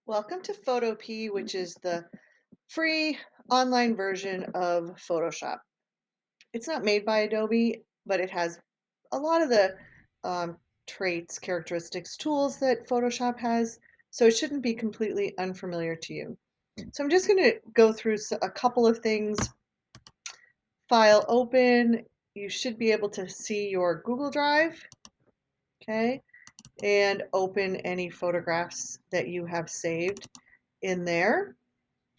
Welcome to Photopea, which is the free online version of Photoshop. It's not made by Adobe, but it has a lot of the traits, characteristics, tools that Photoshop has, so it shouldn't be completely unfamiliar to you. So I'm just going to go through a couple of things. File open, you should be able to see your Google Drive, okay, and open any photographs that you have saved in there.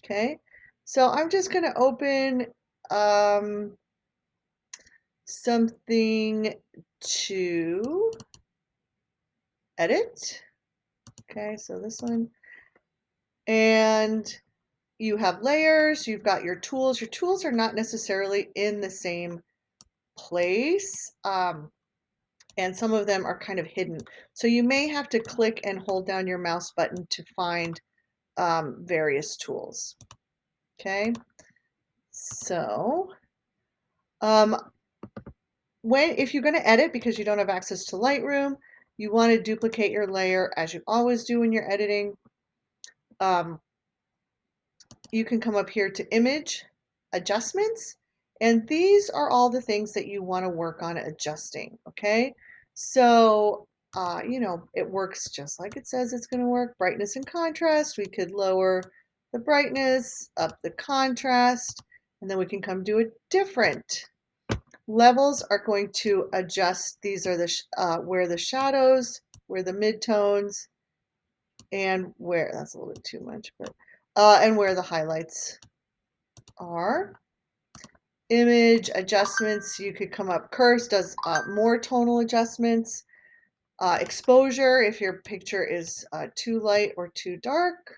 Okay, so I'm just going to open something to edit. Okay, so this one. And you have layers, you've got your tools. Your tools are not necessarily in the same place, and some of them are kind of hidden. So you may have to click and hold down your mouse button to find various tools. Okay, so if you're going to edit because you don't have access to Lightroom, you want to duplicate your layer as you always do when you're editing. You can come up here to Image, Adjustments, and these are all the things that you want to work on adjusting, okay? So, it works just like it says it's going to work. Brightness and contrast, we could lower the brightness, up the contrast, and then we can come do a different. Levels are going to adjust. These are where the shadows, where the midtones, and where that's a little bit too much, but and where the highlights are. Image adjustments, you could come up. Curves does more tonal adjustments. Exposure, if your picture is too light or too dark,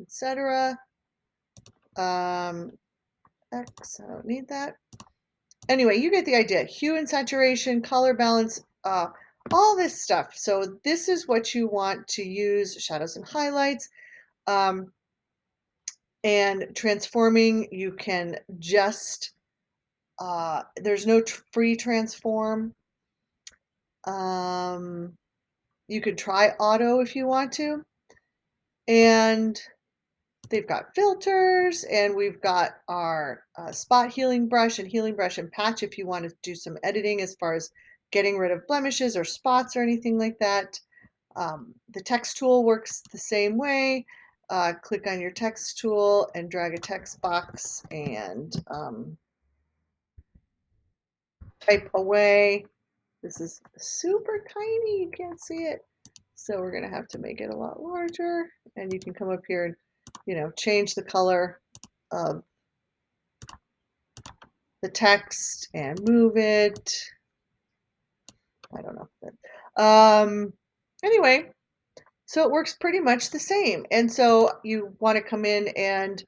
etc. X, I don't need that. Anyway, you get the idea. Hue and saturation, color balance, all this stuff. So this is what you want to use, shadows and highlights. And transforming, you can just, there's no free transform. You could try auto if you want to. And they've got filters, and we've got our spot healing brush and patch if you want to do some editing as far as getting rid of blemishes or spots or anything like that. The text tool works the same way. Click on your text tool and drag a text box and type away. This is super tiny, you can't see it. So we're gonna have to make it a lot larger, and you can come up here and, change the color of the text and move it. I don't know. But, anyway, so it works pretty much the same. And so you want to come in and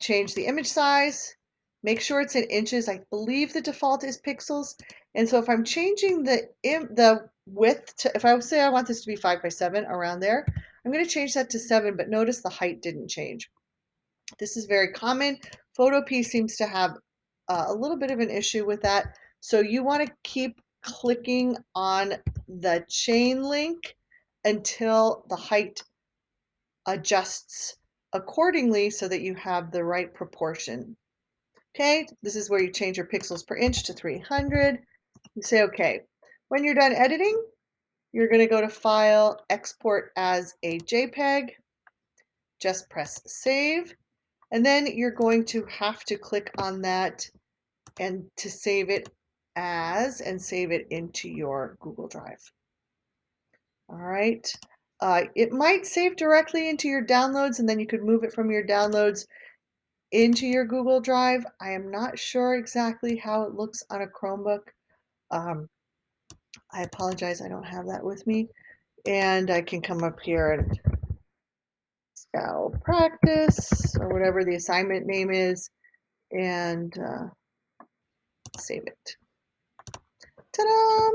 change the image size, make sure it's in inches. I believe the default is pixels. And so if I'm changing the width to, if I say I want this to be 5 by 7 around there, I'm going to change that to 7, but notice the height didn't change. This is very common. Photopea seems to have a little bit of an issue with that. So you want to keep clicking on the chain link until the height adjusts accordingly so that you have the right proportion. Okay, this is where you change your pixels per inch to 300. You say okay. When you're done editing, you're going to go to File, Export as a JPEG. Just press Save. And then you're going to have to click on that and to save it and save it into your Google Drive. All right. It might save directly into your downloads, and then you could move it from your downloads into your Google Drive. I am not sure exactly how it looks on a Chromebook. I apologize, I don't have that with me. And I can come up here and Scowl Practice, or whatever the assignment name is, and save it. Ta-da!